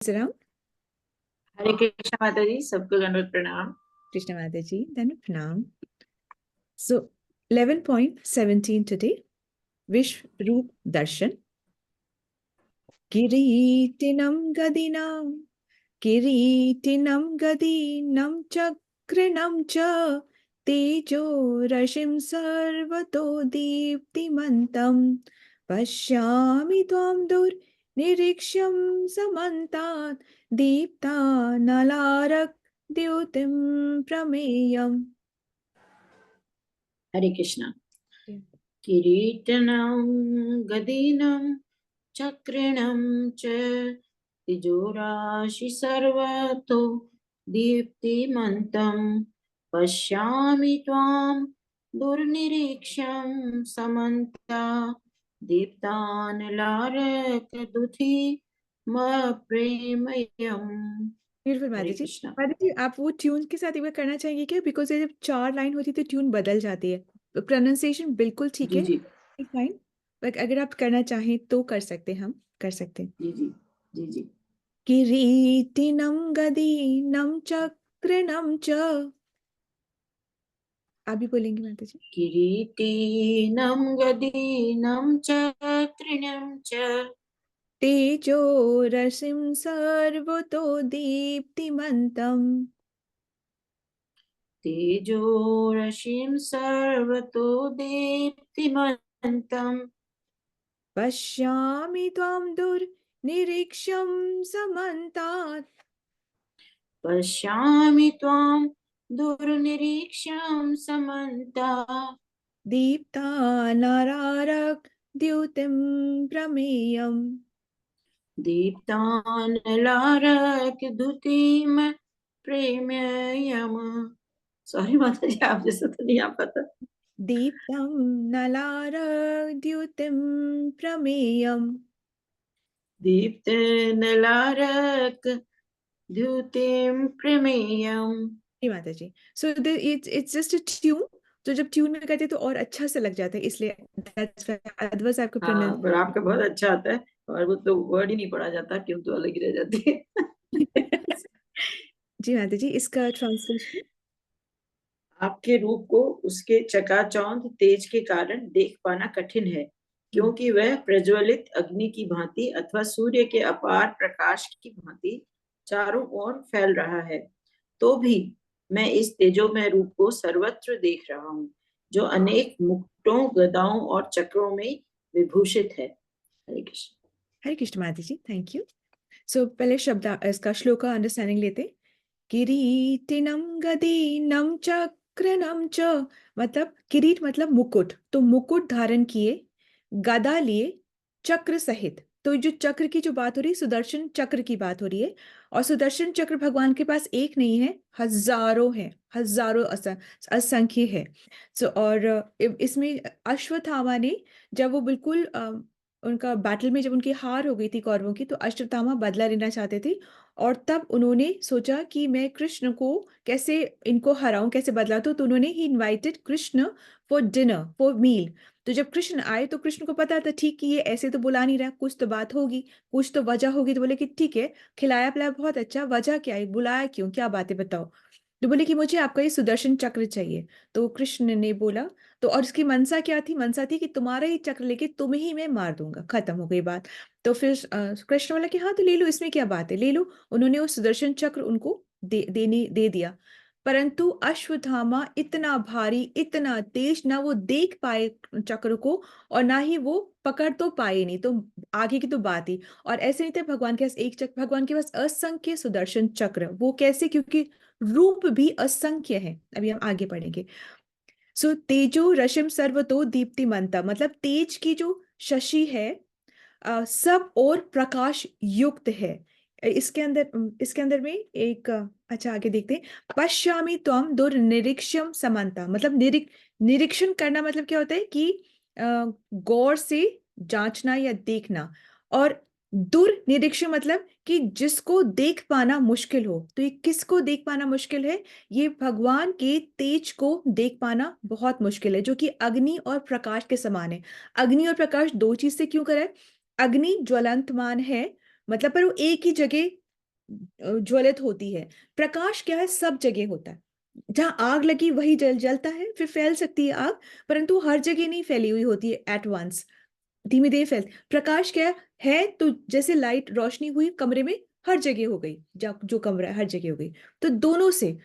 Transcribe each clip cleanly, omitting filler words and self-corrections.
Ram, हरे कृष्ण माता जी, सबको दंडवत प्रणाम। Krishna Mataji, then Pranam. So, 11.17 today, Vishrup Darshan. Kiritinam Gadinam, Kiritinam Gadinam Chakrinam Cha, Tejo Rashim Sarvato Deeptimantam, Pashyami Tvam Dur Niriksham Samantat, Deepta Nalarak Dyutim Prameyam. हरे कृष्ण। किरीटनं गदिनं चक्रिणं च तिजोराशि सर्वतो दीप्तिमन्तं पश्यामि त्वां दुर्निरीक्ष्यं समन्ता दीप्तानलारकदुधिमप्रेमयम्। Beautiful हरे माता जी। कृष्ण। माता जी, आप वो ट्यून के साथ एक बार करना चाहेंगे क्या? बिकॉज जब 4 लाइन होती है तो ट्यून बदल जाती है। प्रोनाउंसिएशन बिल्कुल ठीक जी है, जी फाइन। बट अगर आप करना चाहें तो कर सकते हैं, हम कर सकते हैं। जी जी जी जी। किरीटिनं गदिनं चक्रिणं च। आप भी बोलेंगे माता जी। किरीटीनं गदीनं चक्रिणं च तेजो रसिं सर्वतो दीप्तिमन्तम्। तेजोरशिं सर्वतो दीप्तिमन्तम् पश्यामि त्वां दुर्निरीक्ष्यं समन्तात्। पश्यामि त्वां दुर्निरीक्ष्यं समन्तात् दीप्तानरारक्द्युतिं प्रमेयम्। दीप्तानलारकद्युतिं प्रेम्ययम्। सॉरी माता जी, आप जैसा तो नहीं आ पाता। दीप्तं नलारद्युतिं प्रमेयम्। दीप्तानलारकद्युतिं प्रमेयम्। जी माता जी। So it's just a tune. तो जब ट्यून में करते हैं तो और अच्छा से लग जाता है, इसलिए अदरवाइज आपको हाँ, पर आपका बहुत अच्छा आता है। और वो तो वर्ड ही नहीं पढ़ा जाता, ट्यून तो अलग ही रह जाती है। जी माता जी, इसका ट्रांसलेशन। आपके रूप को उसके चकाचौंध तेज के कारण देख पाना कठिन है, क्योंकि वह प्रज्वलित अग्नि की भांति अथवा सूर्य के अपार प्रकाश की भांति चारों ओर फैल रहा है। तो भी मैं इस तेजोमय रूप को सर्वत्र देख रहा हूँ, जो अनेक मुकुटों, गदाओं और चक्रों में विभूषित है। हरे कृष्ण। हरे कृष्ण माता जी, थैंक यू। सो पहले शब्द इसका श्लोक का अंडरस्टैंडिंग लेते। किरीटिनं गदीनं चक्रनं च। मतलब किरीट मतलब मुकुट, तो मुकुट धारण किए, गदा लिए, चक्र सहित। तो जो चक्र की जो बात हो रही है, सुदर्शन चक्र की बात हो रही है। और सुदर्शन चक्र भगवान के पास एक नहीं है, हजारों है, हजारों असंख्य है। सो और इसमें अश्वत्थामा ने, जब वो बिल्कुल उनका बैटल में जब उनकी हार हो गई थी कौरवों की, तो अश्वत्थामा बदला लेना चाहते थे। और तब उन्होंने सोचा कि मैं कृष्ण को कैसे इनको हराऊं, कैसे बदला। तो उन्होंने ही invited Krishna for dinner, for meal. तो जब कृष्ण आए तो कृष्ण को पता था ठीक कि ये ऐसे तो बुला नहीं रहा, कुछ तो बात होगी, कुछ तो वजह होगी। तो बोले कि ठीक है, खिलाया पिलाया बहुत अच्छा, वजह क्या है, बुलाया क्यों, क्या बातें बताओ। तो बोले कि मुझे आपका ये सुदर्शन चक्र चाहिए। तो कृष्ण ने बोला, तो और उसकी मनसा क्या थी? मनसा थी कि तुम्हारा ही चक्र लेके तुम्हें ही मैं मार दूंगा, खत्म हो गई बात। तो फिर कृष्ण बोला कि हाँ तो ले लो, इसमें क्या बात है, ले लो। उन्होंने वो सुदर्शन चक्र उनको दे दिया। परंतु अश्वत्थामा इतना भारी, इतना तेज, ना वो देख पाए चक्र को, और ना ही वो पकड़ तो पाए नहीं, तो आगे की तो बात ही। और ऐसे नहीं थे भगवान के पास एक चक्र, भगवान के पास असंख्य सुदर्शन चक्र। वो कैसे? क्योंकि रूप भी असंख्य है, अभी हम आगे पढ़ेंगे। सो तेजो रश्म सर्वतो दीप्तिमंता, मतलब तेज की जो शशि है, सब और प्रकाश युक्त है। इसके अंदर में एक अच्छा आगे देखते हैं। पश्यामि त्वम दुर्निरीक्ष्यम समन्ता, मतलब निरीक्षण करना मतलब क्या होता है कि गौर से जांचना या देखना। और दुर्निरीक्षण मतलब कि जिसको देख पाना मुश्किल हो। तो ये किसको देख पाना मुश्किल है? ये भगवान के तेज को देख पाना बहुत मुश्किल है, जो कि अग्नि और प्रकाश के समान है। अग्नि और प्रकाश दो चीज से क्यों करा है? अग्नि ज्वलंतमान है, मतलब पर वो एक ही जगह ज्वलित होती है। प्रकाश क्या है, सब जगह होता है। जहां आग लगी वही जलता है, फिर फैल सकती है आग, परंतु हर जगह नहीं फैली हुई होती है एट वंस, धीमे धीमे फैल। प्रकाश क्या है, तो जैसे लाइट रोशनी हुई कमरे में, हर जगह हो गई, जो कमरा है हर जगह हो गई। तो दोनों से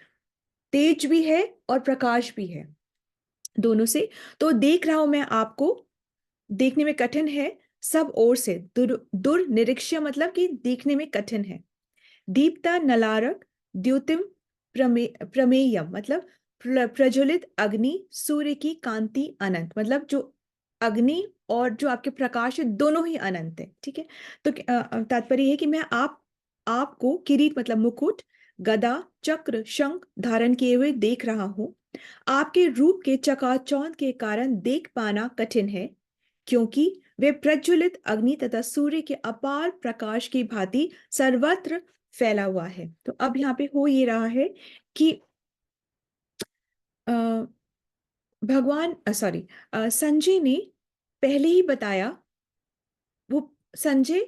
तेज भी है और प्रकाश भी है, दोनों से। तो देख रहा हूं मैं आपको, देखने में कठिन है सब ओर से, दुर्निरीक्ष्य मतलब कि देखने में कठिन है। दीप्ता नलारक द्युतिम प्रमेयम मतलब प्रज्वलित अग्नि, सूर्य की कांति अनंत, मतलब जो अग्नि और जो आपके प्रकाश है दोनों ही अनंत है। ठीक है। तो तात्पर्य है कि मैं आपको किरीट मतलब मुकुट, गदा, चक्र, शंख धारण किए हुए देख रहा हूं। आपके रूप के चकाचौंध के कारण देख पाना कठिन है, क्योंकि वे प्रज्वलित अग्नि तथा सूर्य के अपार प्रकाश की भांति सर्वत्र फैला हुआ है। तो अब यहाँ पे हो ये रहा है कि अ, भगवान सॉरी संजय ने पहले ही बताया, वो संजय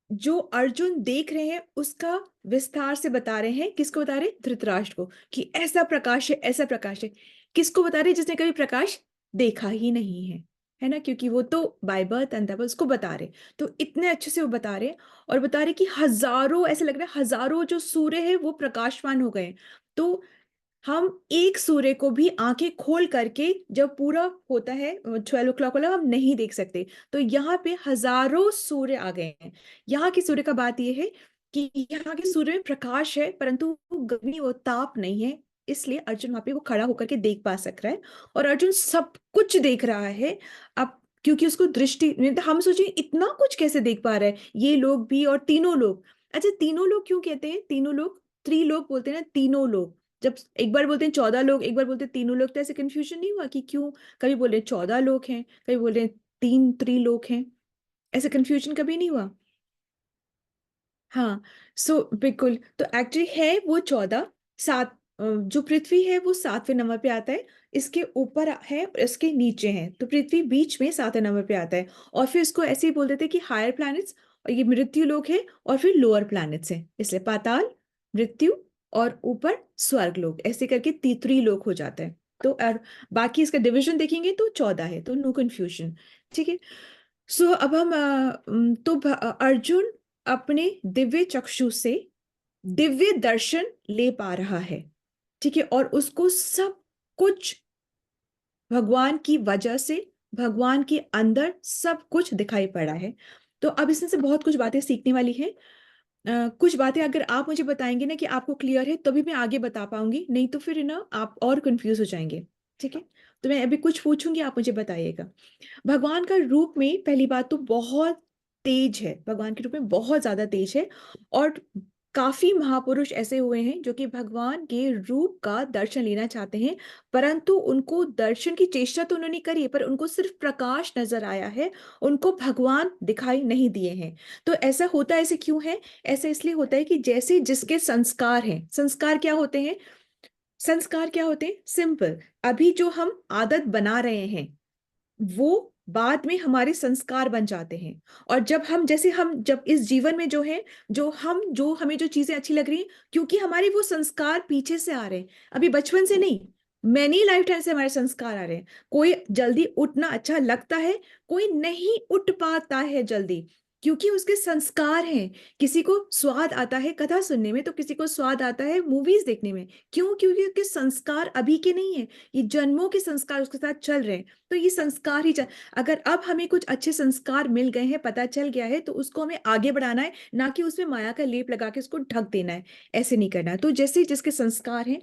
जो अर्जुन देख रहे हैं उसका विस्तार से बता रहे हैं। किसको बता रहे हैं, धृतराष्ट्र को, कि ऐसा प्रकाश है, ऐसा प्रकाश है। किसको बता रहे हैं, जिसने कभी प्रकाश देखा ही नहीं है ना, क्योंकि वो तो बाय बर्थ अंधा, उसको बता रहे। तो इतने अच्छे से वो बता रहे, और बता रहे कि हजारों, ऐसे लग रहा है हजारों जो सूर्य है वो प्रकाशवान हो गए। तो हम एक सूर्य को भी आंखें खोल करके जब पूरा होता है 12 o'clock वाला, हम नहीं देख सकते। तो यहाँ पे हजारों सूर्य आ गए हैं। यहाँ की सूर्य का बात यह है कि यहाँ के सूर्य में प्रकाश है, परंतु वो गर्मी और ताप नहीं है, इसलिए अर्जुन वहां पे वो खड़ा होकर के देख पा सक रहा है। और अर्जुन सब कुछ देख रहा है अब, क्योंकि उसको दृष्टि, हम सोचे इतना कुछ कैसे देख पा रहा है ये लोग भी, और तीनों लोग। अच्छा, तीनों लोग क्यों कहते हैं, तीनों लोग, त्रिलोक बोलते हैं ना, तीनों लोग। जब एक बार बोलते हैं 14 लोग, एक बार बोलते हैं तीनों लोग, तो ऐसे कंफ्यूजन नहीं हुआ कि क्यों, कभी बोल रहे हैं 14 लोग हैं, कभी बोल रहे हैं तीन त्रिलोक हैं, ऐसे कंफ्यूजन कभी नहीं हुआ। हाँ, सो बिल्कुल, तो एक्चुअली है वो 14। सात जो पृथ्वी है वो 7वें नंबर पे आता है, इसके ऊपर है और इसके नीचे है, तो पृथ्वी बीच में 7वें नंबर पे आता है। और फिर इसको ऐसे ही बोल देते हैं कि हायर प्लैनेट्स, और ये मृत्यु लोक है, और फिर लोअर प्लैनेट्स है, इसलिए पाताल, मृत्यु, और ऊपर स्वर्ग लोक, ऐसे करके त्रिलोक हो जाता है। तो और बाकी इसका डिवीजन देखेंगे तो 14 है, तो नो कंफ्यूजन। ठीक है। सो अब हम अर्जुन अपने दिव्य चक्षु से दिव्य दर्शन ले पा रहा है। ठीक है, और उसको सब कुछ भगवान की वजह से, भगवान के अंदर सब कुछ दिखाई पड़ा है। तो अब इसमें से बहुत कुछ बातें सीखने वाली हैं। कुछ बातें अगर आप मुझे बताएंगे ना कि आपको क्लियर है, तभी मैं आगे बता पाऊंगी, नहीं तो फिर ना आप और कंफ्यूज हो जाएंगे। ठीक है, तो मैं अभी कुछ पूछूंगी, आप मुझे बताइएगा। भगवान का रूप में पहली बात तो बहुत तेज है, भगवान के रूप में बहुत ज्यादा तेज है। और काफी महापुरुष ऐसे हुए हैं जो कि भगवान के रूप का दर्शन लेना चाहते हैं, परंतु उनको दर्शन की चेष्टा तो उन्होंने करी है, पर उनको सिर्फ प्रकाश नजर आया है, उनको भगवान दिखाई नहीं दिए हैं। तो ऐसा होता, ऐसे क्यों है, ऐसा इसलिए होता है कि जैसे जिसके संस्कार हैं, संस्कार क्या होते हैं, संस्कार क्या होते हैं, सिंपल। अभी जो हम आदत बना रहे हैं वो बाद में हमारे संस्कार बन जाते हैं। और जब हम, जैसे हम जब इस जीवन में जो है, जो हमें जो चीजें अच्छी लग रही हैं, क्योंकि हमारे वो संस्कार पीछे से आ रहे हैं, अभी बचपन से नहीं, मैनी लाइफ टाइम से हमारे संस्कार आ रहे हैं। कोई जल्दी उठना अच्छा लगता है, कोई नहीं उठ पाता है जल्दी, क्योंकि उसके संस्कार हैं। किसी को स्वाद आता है कथा सुनने में, तो किसी को स्वाद आता है मूवीज देखने में। क्यों, क्योंकि उसके संस्कार अभी के नहीं है, ये जन्मों के संस्कार उसके साथ चल रहे हैं। तो ये संस्कार ही अगर अब हमें कुछ अच्छे संस्कार मिल गए हैं, पता चल गया है, तो उसको हमें आगे बढ़ाना है, ना कि उसमें माया का लेप लगा के उसको ढक देना है। ऐसे नहीं करना है। तो जैसे जिसके संस्कार हैं,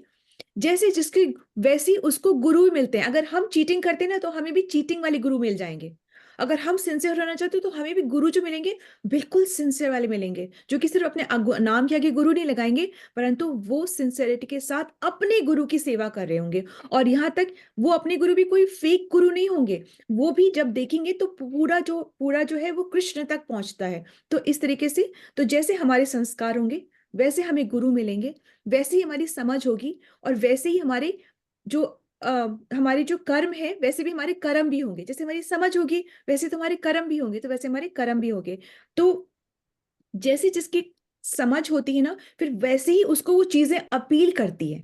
जैसे जिसके, वैसे ही उसको गुरु भी मिलते हैं। अगर हम चीटिंग करते हैं ना, तो हमें भी चीटिंग वाले गुरु मिल जाएंगे। अगर हम सिंसियर रहना चाहते हो, तो हमें भी गुरु जो मिलेंगे, बिल्कुल सिंसियर वाले मिलेंगे, जो कि सिर्फ अपने नाम के आगे गुरु नहीं लगाएंगे, परंतु वो सिंसियरिटी के साथ अपने गुरु की सेवा कर रहे होंगे। और यहाँ तक, वो अपने गुरु भी कोई फेक गुरु नहीं होंगे, वो भी जब देखेंगे तो पूरा जो है वो कृष्ण तक पहुंचता है। तो इस तरीके से, तो जैसे हमारे संस्कार होंगे, वैसे हमें गुरु मिलेंगे, वैसे ही हमारी समझ होगी, और वैसे ही हमारे जो हमारे जो कर्म है, वैसे भी हमारे कर्म भी होंगे। जैसे हमारी समझ होगी, वैसे तुम्हारे कर्म भी होंगे, तो वैसे हमारे कर्म भी होंगे। तो जैसे जिसके समझ होती है ना, फिर वैसे ही उसको वो चीजें अपील करती है,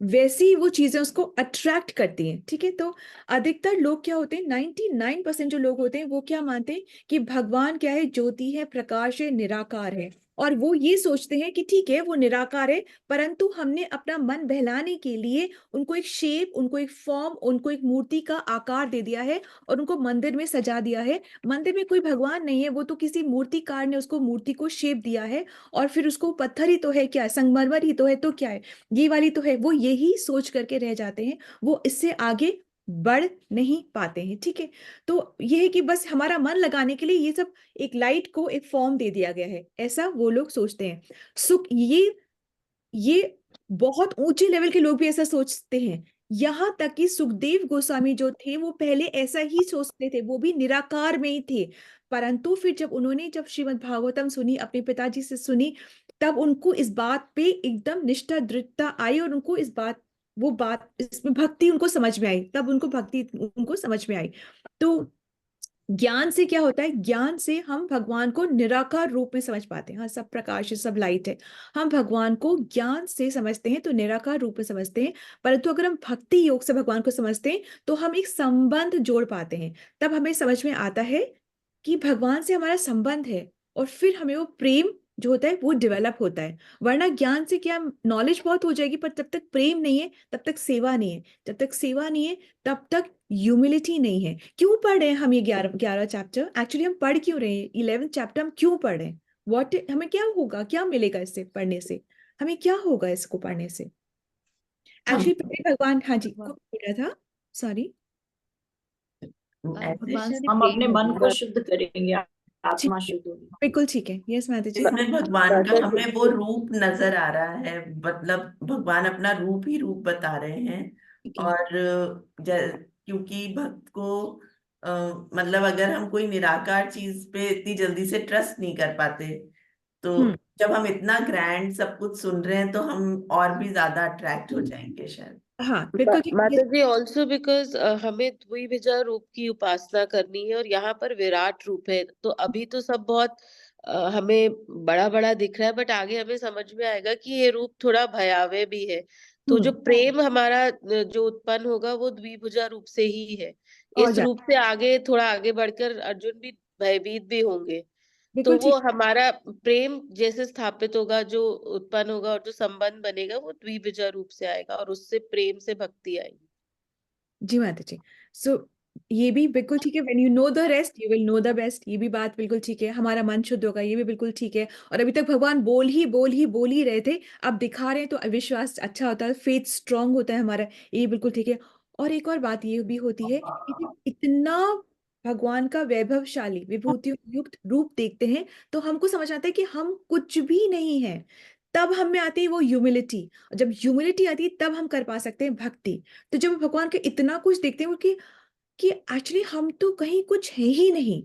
वैसी ही वो चीजें उसको अट्रैक्ट करती हैं। ठीक है, तो अधिकतर लोग क्या होते हैं, 99% जो लोग होते हैं वो क्या मानते हैं कि भगवान क्या है, ज्योति है, प्रकाश है, निराकार है। और वो ये सोचते हैं कि ठीक है वो निराकार है, परंतु हमने अपना मन बहलाने के लिए उनको एक शेप, उनको एक फॉर्म, उनको एक मूर्ति का आकार दे दिया है और उनको मंदिर में सजा दिया है। मंदिर में कोई भगवान नहीं है, वो तो किसी मूर्तिकार ने उसको मूर्ति को शेप दिया है, और फिर उसको पत्थर ही तो है, क्या संगमरमर ही तो है, तो क्या है, ये वाली तो है। वो यही सोच करके रह जाते हैं, वो इससे आगे बढ़ नहीं पाते हैं। ठीक है, तो ये है कि बस हमारा मन लगाने के लिए ये सब एक लाइट को एक फॉर्म दे दिया गया है, ऐसा वो लोग सोचते हैं। सुख, ये बहुत ऊंचे लेवल के लोग भी ऐसा सोचते हैं। यहाँ तक कि सुखदेव गोस्वामी जो थे वो पहले ऐसा ही सोचते थे, वो भी निराकार में ही थे। परंतु फिर जब श्रीमद् भागवतम सुनी, अपने पिताजी से सुनी, तब उनको इस बात पे एकदम निष्ठा दृढ़ता आई, और उनको इस बात, वो बात, इसमें भक्ति उनको समझ में आई, तब उनको भक्ति उनको समझ में आई। तो ज्ञान से क्या होता है, ज्ञान से हम भगवान को निराकार रूप में समझ पाते हैं। हाँ, सब प्रकाश है, सब लाइट है। हम भगवान को ज्ञान से समझते हैं तो निराकार रूप में समझते हैं। परंतु अगर हम भक्ति योग से भगवान को समझते हैं तो हम एक संबंध जोड़ पाते हैं, तब हमें समझ में आता है कि भगवान से हमारा संबंध है, और फिर हमें वो प्रेम जो होता है वो डेवलप होता है। वरना ज्ञान से क्या, नॉलेज बहुत हो जाएगी, पर जब तक प्रेम नहीं है तब तक सेवा नहीं है, जब तक सेवा नहीं है तब तक ह्यूमिलिटी नहीं है। क्यों पढ़ रहे हैं हम ये 11 चैप्टर, एक्चुअली हम पढ़ क्यों रहे हैं 11th चैप्टर, हम क्यों पढ़ रहे हैं, व्हाट, हमें क्या होगा, क्या मिलेगा इससे पढ़ने से, हमें क्या होगा इसको पढ़ने से। हम एक्चुअली पहले भगवान, हाँ जी, भगवान कौन बोल रहा था, सॉरी। ऐसे भगवान से हम प्रेम अपने मन को होगा। शुद्ध करेंगे, ठीक आत्मा है, शुद्ध होगी। बिल्कुल ठीक है, यस माता जी। इसमें भगवान का हमें वो रूप नजर आ रहा है, मतलब भगवान अपना रूप ही रूप बता रहे हैं। ठीक है। और क्योंकि भक्त को मतलब अगर हम कोई निराकार चीज पे इतनी जल्दी से ट्रस्ट नहीं कर पाते, तो हम्म। जब हम इतना ग्रैंड सब कुछ सुन रहे हैं तो हम और भी ज्यादा अट्रैक्ट हो जाएंगे शायद। हाँ बिल्कुल ठीक है। माता जी ऑल्सो बिकॉज हमें द्विभुजा रूप की उपासना करनी है और यहाँ पर विराट रूप है, तो अभी तो सब बहुत हमें बड़ा बड़ा दिख रहा है, बट आगे हमें समझ में आएगा कि ये रूप थोड़ा भयावह भी है। तो जो प्रेम हमारा जो उत्पन्न होगा वो द्विभुजा रूप से ही है। और इस जा, रूप से आगे थोड़ा आगे बढ़कर अर्जुन भी भयभीत भी होंगे, तो बिल्कुल वो ठीक। हमारा प्रेम जैसे स्थापित होगा, जो उत्पन्न होगा और जो संबंध बनेगा वो द्विभुजा रूप से आएगा और उससे प्रेम से भक्ति आएगी। जी माता जी, सो ये भी बिल्कुल ठीक है, when you know the rest you will know the best, ये भी बात बिल्कुल ठीक है। हमारा मन शुद्ध होगा, ये भी बिल्कुल ठीक है। और अभी तक भगवान बोल ही रहे थे, अब दिखा रहे हैं, तो विश्वास अच्छा होता है, फेथ स्ट्रांग होता है हमारा, ये बिल्कुल ठीक है। और एक और बात ये भी होती है कि जब इतना भगवान का वैभवशाली विभूतियों युक्त रूप देखते हैं, तो हमको समझ आता है कि हम कुछ भी नहीं है। तब हम में आती है वो ह्यूमिलिटी, जब ह्यूमिलिटी आती है तब हम कर पा सकते हैं भक्ति। तो जब हम भगवान के इतना कुछ देखते हैं कि एक्चुअली हम तो कहीं कुछ है ही नहीं,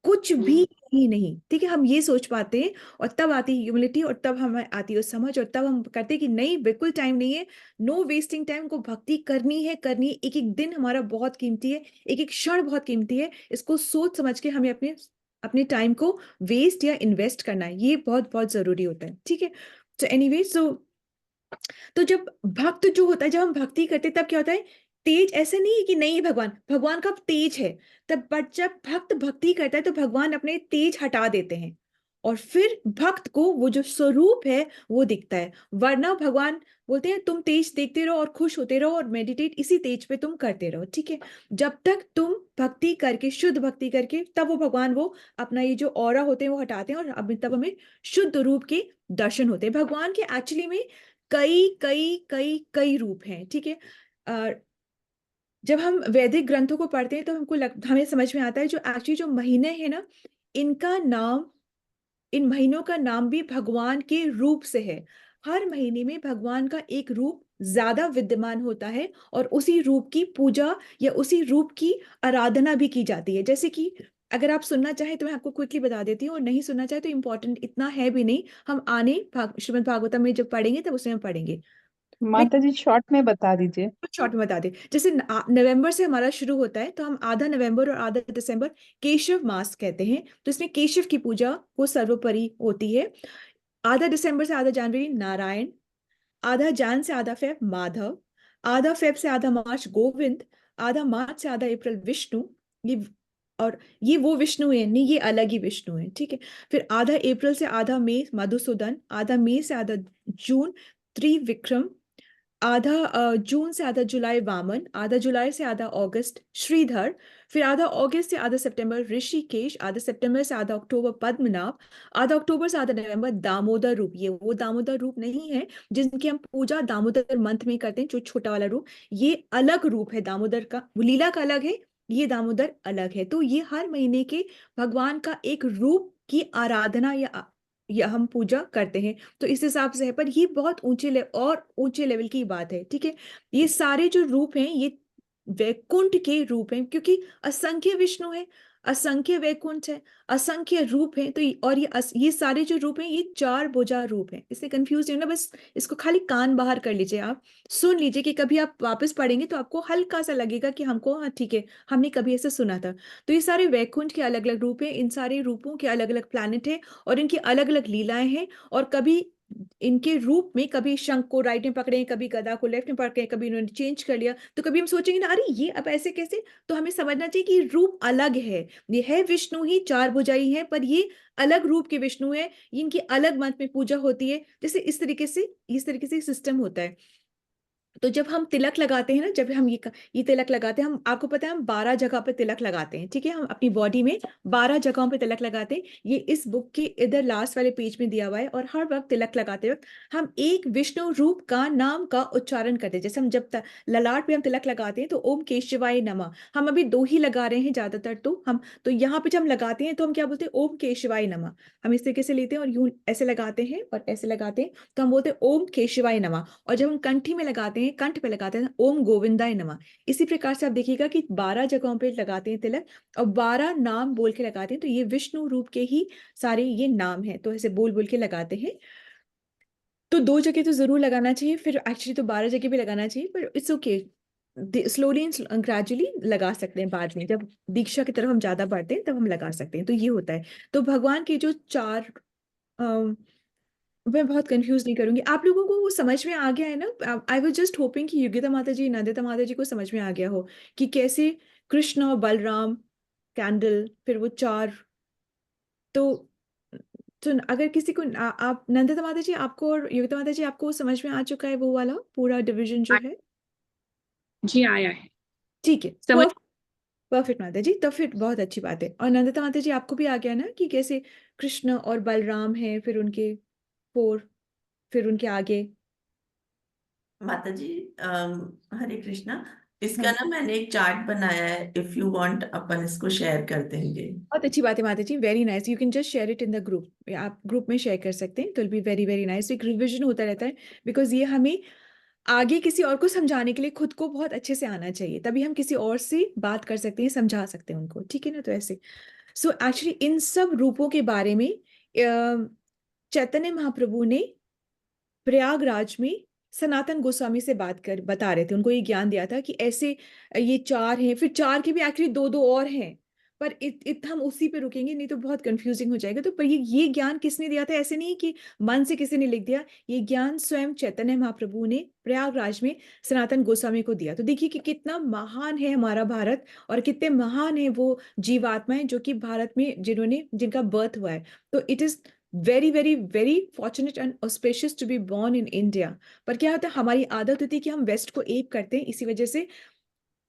कुछ भी ही नहीं, ठीक है, हम ये सोच पाते हैं। और तब आती है ह्यूमिलिटी, और तब हमें आती है समझ, और तब हम करते हैं कि नहीं, बिल्कुल टाइम नहीं है, नो वेस्टिंग टाइम, को भक्ति करनी है, करनी है। एक एक दिन हमारा बहुत कीमती है, एक एक क्षण बहुत कीमती है, इसको सोच समझ के हमें अपने अपने टाइम को वेस्ट या इन्वेस्ट करना है, ये बहुत बहुत जरूरी होता है। ठीक है, तो एनीवे, तो जब भक्त जो होता है, जब हम भक्ति करते हैं, तब क्या होता है, तेज ऐसे नहीं है कि नहीं, भगवान भगवान का तेज है तब, बट जब भक्त भक्ति करता है तो भगवान अपने तेज हटा देते हैं, और फिर भक्त को वो जो स्वरूप है वो दिखता है। वरना भगवान बोलते हैं तुम तेज देखते रहो और खुश होते रहो और मेडिटेट इसी तेज पे तुम करते रहो। ठीक है, जब तक तुम भक्ति करके, शुद्ध भक्ति करके, तब वो भगवान वो अपना ये जो ऑरा होते हैं वो हटाते हैं, और अब तब हमें शुद्ध रूप के दर्शन होते हैं। भगवान के एक्चुअली में कई कई कई कई रूप हैं। ठीक है, जब हम वैदिक ग्रंथों को पढ़ते हैं तो हमें समझ में आता है जो एक्चुअली जो महीने हैं ना, इनका नाम, इन महीनों का नाम भी भगवान के रूप से है। हर महीने में भगवान का एक रूप ज्यादा विद्यमान होता है, और उसी रूप की पूजा या उसी रूप की आराधना भी की जाती है। जैसे कि अगर आप सुनना चाहें तो मैं आपको क्विकली बता देती हूँ, और नहीं सुनना चाहे तो इम्पोर्टेंट इतना है भी नहीं, हम आने श्रीमद् भागवतम में जब पढ़ेंगे तब उसमें हम पढ़ेंगे। माता जी शॉर्ट में बता दीजिए। शॉर्ट में बता दे। जैसे नवंबर से हमारा शुरू होता है, तो हम आधा नवंबर और आधा दिसंबर केशव मास कहते हैं, तो इसमें केशव की पूजा को सर्वोपरि होती है। आधा दिसंबर से आधा जनवरी नारायण, आधा जैन से आधा फेब माधव, आधा फेब से आधा मार्च गोविंद, आधा मार्च से आधा अप्रैल विष्णु। ये और ये वो विष्णु है नहीं, ये अलग ही विष्णु है, ठीक है। फिर आधा अप्रैल से आधा मई मधुसूदन, आधा मई से आधा जून त्रिविक्रम, आधा जून से आधा जुलाई वामन, आधा जुलाई से आधा अगस्त श्रीधर, फिर आधा अगस्त से आधा सितंबर ऋषिकेश, आधा सितंबर से आधा अक्टूबर पद्मनाभ, आधा अक्टूबर से आधा नवंबर दामोदर रूप। ये वो दामोदर रूप नहीं है जिनकी हम पूजा दामोदर मंथ में करते हैं, जो छोटा वाला रूप, ये अलग रूप है दामोदर का। वो लीला का अलग है, ये दामोदर अलग है। तो ये हर महीने के भगवान का एक रूप की आराधना या हम पूजा करते हैं, तो इस हिसाब से है। पर ये बहुत ऊंचे लेवल की बात है, ठीक है। ये सारे जो रूप हैं ये वैकुंठ के रूप हैं, क्योंकि असंख्य विष्णु है, असंख्य वैकुंठ है, असंख्य रूप है। तो ये सारे जो रूप हैं ये चार भुजा रूप हैं। इससे कंफ्यूज नहीं होना, बस इसको खाली कान बाहर कर लीजिए, आप सुन लीजिए कि कभी आप वापस पढ़ेंगे तो आपको हल्का सा लगेगा कि हमको हाँ ठीक है, हमने कभी ऐसे सुना था। तो ये सारे वैकुंठ के अलग अलग रूप हैं, इन सारे रूपों के अलग अलग प्लैनेट हैं और इनकी अलग अलग लीलाएं हैं। और कभी इनके रूप में, कभी शंख को राइट में पकड़े, कभी गदा को लेफ्ट में पकड़े, कभी इन्होंने चेंज कर लिया, तो कभी हम सोचेंगे ना अरे ये अब ऐसे कैसे। तो हमें समझना चाहिए कि रूप अलग है, ये है विष्णु ही, चार भुजाई है, पर ये अलग रूप के विष्णु है, इनकी अलग मंत्र में पूजा होती है। जैसे इस तरीके से सिस्टम होता है। तो जब हम तिलक लगाते हैं ना, जब हम ये तिलक लगाते हैं, हम आपको पता है हम 12 जगह पे तिलक लगाते हैं, ठीक है। हम अपनी बॉडी में 12 जगहों पे तिलक लगाते हैं। ये इस बुक के इधर लास्ट वाले पेज में दिया हुआ है। और हर वक्त तिलक लगाते वक्त हम एक विष्णु रूप का नाम का उच्चारण करते हैं। जैसे हम ललाट पे हम तिलक लगाते हैं तो ओम केशवाय नमः। हम अभी 2 ही लगा रहे हैं ज्यादातर, तो यहाँ पे जब हम लगाते हैं तो हम क्या बोलते हैं, ओम केशवाय नमः। हम इस तरीके से लेते हैं और यूं ऐसे लगाते हैं और ऐसे लगाते हैं, तो हम बोलते हैं ओम केशवाय नमः। और जब हम कंठी में लगाते हैं, कंठ पे लगाते हैं, ओम गोविंदाय नमः। इसी प्रकार से आप देखिएगा कि 12 जगहों पे लगाते हैं तिलक और 12 नाम बोल के लगाते हैं। तो ये विष्णु रूप के ही सारे ये नाम हैं, तो ऐसे बोल बोल के लगाते हैं। तो 2 जगह तो जरूर लगाना चाहिए, फिर एक्चुअली तो 12 जगह भी लगाना चाहिए, पर it's okay, slowly and gradually लगा सकते हैं। बाद में जब दीक्षा की तरफ हम ज्यादा बढ़ते हैं तब हम लगा सकते हैं। तो ये होता है। तो भगवान के जो चार, मैं बहुत कंफ्यूज नहीं करूंगी, आप लोगों को वो समझ में आ गया है ना। आई वाज जस्ट होपिंग कि योगिता माता जी, नंदिता माता जी को समझ में आ गया हो कि कैसे कृष्ण और बलराम कैंडल, फिर वो चार। तो तो अगर किसी को आप नंदिता माता जी आपको और योगिता माता जी आपको समझ में आ चुका है वो वाला पूरा डिवीजन जो है? जी आया है ठीक है, समझ। परफेक्ट माता जी, तो फिर बहुत अच्छी बात है। और नंदिता माता जी आपको भी आ गया ना कि कैसे कृष्ण और बलराम हैं, फिर उनके 4, फिर उनके आगे। माता जी हरे कृष्णा। इसका हाँ, ना मैंने एक चार्ट बनाया है, इफ यू वांट अपन इसको शेयर कर देंगे। बहुत अच्छी बात है माता जी, very nice. You can just share it in the group, आप ग्रुप में शेयर कर सकते हैं, तो will be very very nice. एक रिविजन होता रहता है, बिकॉज ये हमें आगे किसी और को समझाने के लिए खुद को बहुत अच्छे से आना चाहिए, तभी हम किसी और से बात कर सकते हैं, समझा सकते हैं उनको, ठीक है ना। तो ऐसे सो एक्चुअली इन सब रूपों के बारे में चैतन्य महाप्रभु ने प्रयागराज में सनातन गोस्वामी से बता रहे थे, उनको ये ज्ञान दिया था कि ऐसे ये चार हैं, फिर चार के भी एक्चुअली दो दो और हैं। पर हम उसी पे रुकेंगे, नहीं तो बहुत कंफ्यूजिंग हो जाएगा। तो पर ये ज्ञान किसने दिया था? ऐसे नहीं कि मन से किसी ने लिख दिया, ये ज्ञान स्वयं चैतन्य महाप्रभु ने प्रयागराज में सनातन गोस्वामी को दिया। तो देखिए कि कितना महान है हमारा भारत, और कितने महान है वो जीवात्माएं जो कि भारत में जिनका बर्थ हुआ है। तो it is very very very fortunate and auspicious to be born in India. पर क्या होता है, हमारी आदत होती है कि हम वेस्ट को एप करते हैं। इसी वजह से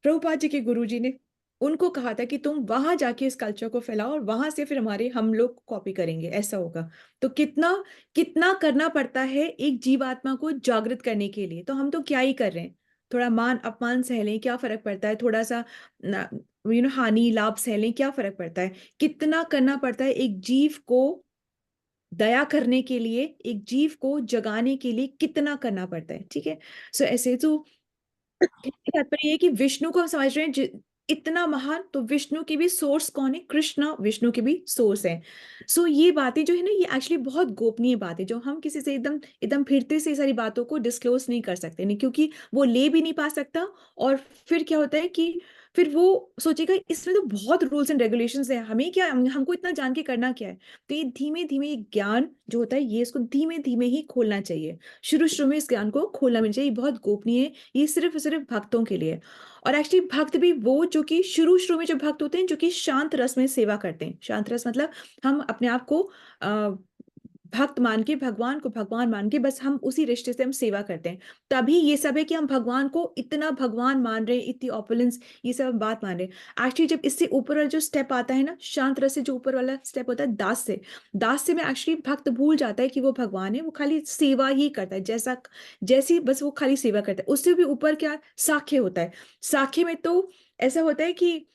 प्रभुपाद जी के गुरु जी ने उनको कहा था कि तुम वहां जाके इस कल्चर को फैलाओ और वहां से फिर हम लोग कॉपी करेंगे, ऐसा होगा। तो कितना कितना करना पड़ता है एक जीवात्मा को जागृत करने के लिए। तो हम तो क्या ही कर रहे हैं, थोड़ा मान अपमान सह लें, क्या फर्क पड़ता है, थोड़ा सा हानि लाभ सह लें, क्या फर्क पड़ता है। कितना करना पड़ता है एक जीव को दया करने के लिए, एक जीव को जगाने के लिए कितना करना पड़ता है, ठीक है। सो ऐसे तो तात्पर्य ये है कि विष्णु को हम समझ रहे हैं, इतना महान, तो विष्णु की भी सोर्स कौन है? कृष्ण विष्णु की भी सोर्स है। सो ये बातें जो है ना, ये एक्चुअली बहुत गोपनीय बात है, जो हम किसी से एकदम एकदम फिरते से सारी बातों को डिस्क्लोज नहीं कर सकते, नहीं, क्योंकि वो ले भी नहीं पा सकता। और फिर क्या होता है कि फिर वो सोचेगा इसमें तो बहुत रूल्स एंड रेगुलेशंस है, हमें क्या, हमको इतना जान के करना क्या है। तो ये धीमे धीमे ज्ञान जो होता है, ये इसको धीमे धीमे ही खोलना चाहिए। शुरू शुरू में इस ज्ञान को खोलना भी चाहिए, ये बहुत गोपनीय है, ये सिर्फ सिर्फ भक्तों के लिए। और एक्चुअली भक्त भी वो जो कि शुरू शुरू में जो भक्त होते हैं, जो कि शांत रस में सेवा करते हैं। शांत रस मतलब हम अपने आप को भक्त मान के, भगवान को भगवान मान के, बस हम उसी रिश्ते से हम सेवा करते हैं। तभी ये सब है कि हम भगवान को इतना भगवान मान रहे हैं, इतनी ऑपुलेंस, ये सब हम बात मान रहे हैं। एक्चुअली जब इससे ऊपर वाला जो स्टेप आता है ना, शांत रस से जो ऊपर वाला स्टेप होता है, दास से, दास से में एक्चुअली भक्त भूल जाता है कि वो भगवान है, वो खाली सेवा ही करता है, जैसी बस वो खाली सेवा करता है। उससे भी ऊपर क्या, साख्य होता है। साख्य में तो ऐसा होता है कि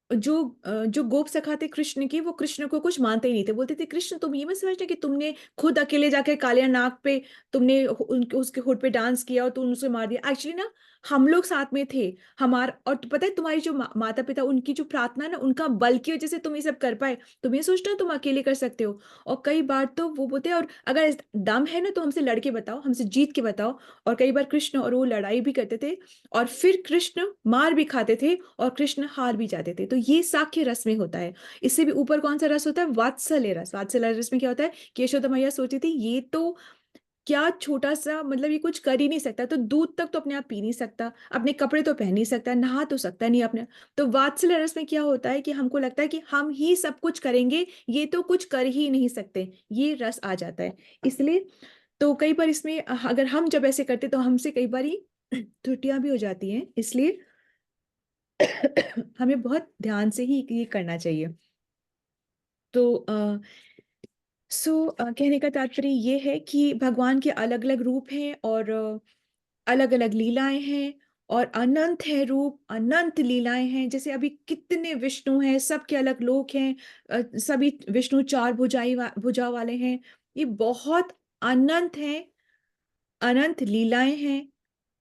जो गोप सखा थे कृष्ण की, वो कृष्ण को कुछ मानते ही नहीं थे, बोलते थे कृष्ण तुम ये मत समझना कि तुमने खुद अकेले जाकर कालिया नाग पे तुमने उनके उसके होठ पे डांस किया और तुम उसे मार दिया। एक्चुअली ना हम लोग साथ में थे, हमारा, और पता है तुम्हारी जो माता पिता, उनकी जो प्रार्थना ना, उनका बल की वजह से तुम ये सब कर पाए। तुम ये सोचना तुम अकेले कर सकते हो। और कई बार तो वो बोलते हैं, और अगर दम है ना तो हमसे लड़के बताओ, हमसे जीत के बताओ। और कई बार कृष्ण और वो लड़ाई भी करते थे, और फिर कृष्ण मार भी खाते थे, और कृष्ण हार भी जाते थे। तो ये साख्य रस में होता है। इससे भी ऊपर कौन सा रस होता है? वात्सल्य रस। वात्सल्य रस में क्या होता है कि यशोदा मैया सोचती थी ये तो क्या छोटा सा, मतलब ये कुछ कर ही नहीं सकता, तो दूध तक तो अपने आप पी नहीं सकता, अपने कपड़े तो पहन नहीं सकता, नहा तो सकता नहीं अपने। तो वात्सल्य रस में क्या होता है कि हमको लगता है कि हम ही सब कुछ करेंगे, ये तो कुछ कर ही नहीं सकते, ये रस आ जाता है। इसलिए तो कई बार इसमें अगर हम जब ऐसे करते तो हमसे कई बार त्रुटियां भी हो जाती हैं। इसलिए हमें बहुत ध्यान से ही ये करना चाहिए। तो कहने का तात्पर्य ये है कि भगवान के अलग अलग रूप हैं, और अलग अलग लीलाएं हैं, और अनंत है रूप, अनंत लीलाएं हैं। जैसे अभी कितने विष्णु हैं, सबके अलग लोक हैं, सभी विष्णु चार भुजा वाले हैं। ये बहुत अनंत हैं, अनंत लीलाएं हैं,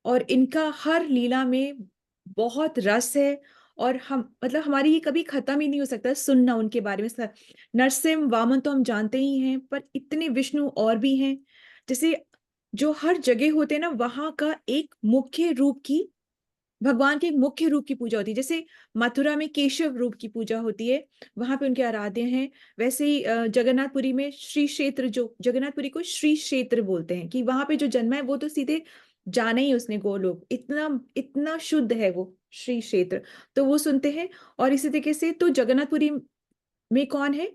और इनका हर लीला में बहुत रस है। और हम, मतलब हमारी ये कभी खत्म ही नहीं हो सकता सुनना उनके बारे में। नरसिंह वामन तो हम जानते ही हैं, पर इतने विष्णु और भी हैं। जैसे जो हर जगह होते हैं ना, वहां का एक मुख्य रूप की, भगवान के एक मुख्य रूप की पूजा होती है। जैसे मथुरा में केशव रूप की पूजा होती है, वहां पे उनके आराध्य हैं। वैसे ही जगन्नाथपुरी में श्री क्षेत्र, जो जगन्नाथपुरी को श्री क्षेत्र बोलते हैं, कि वहां पे जो जन्मा है वो तो सीधे जाना ही उसने गोलोक, इतना इतना शुद्ध है वो श्री क्षेत्र, तो वो सुनते हैं। और इसी तरीके से तो जगन्नाथपुरी में कौन है?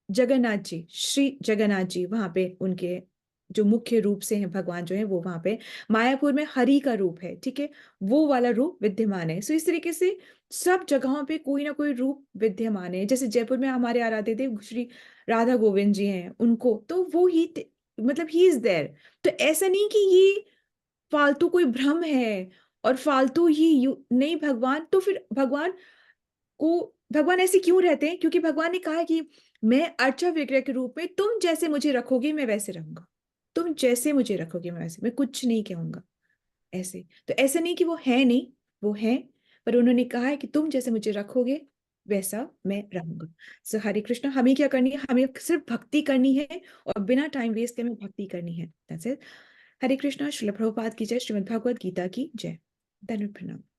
जगन्नाथ जी, श्री जगन्नाथ जी, वहां पे उनके जो मुख्य रूप से हैं भगवान जो है वो वहां पे। मायापुर में हरि का रूप है, ठीक है, वो वाला रूप विद्यमान है। सो इस तरीके से सब जगहों पे कोई ना कोई रूप विद्यमान है। जैसे जयपुर में हमारे आराध्य देव श्री राधा गोविंद जी हैं, उनको तो वो ही मतलब ही इज देयर। तो ऐसा नहीं कि ये फालतू कोई भ्रम है और फालतू ही नहीं भगवान, तो फिर भगवान ऐसे क्यों रहते हैं? क्योंकि भगवान ने कहा है कि मैं अर्चा विग्रह के रूप में, तुम जैसे मुझे रखोगे मैं वैसे रहूंगा, तुम जैसे मुझे रखोगे मैं वैसे, मैं कुछ नहीं कहूंगा ऐसे। तो ऐसा नहीं कि वो है नहीं, वो है, पर उन्होंने कहा है कि तुम जैसे मुझे रखोगे वैसा मैं रहूंगा। सो हरे कृष्ण, हमें क्या करनी है? हमें सिर्फ भक्ति करनी है, और बिना टाइम वेस्ट के हमें भक्ति करनी है। That's it. हरे कृष्णा। श्रील प्रभुपाद की जय। श्रीमद् भगवद गीता की जय। धन्यवाद। प्रणाम।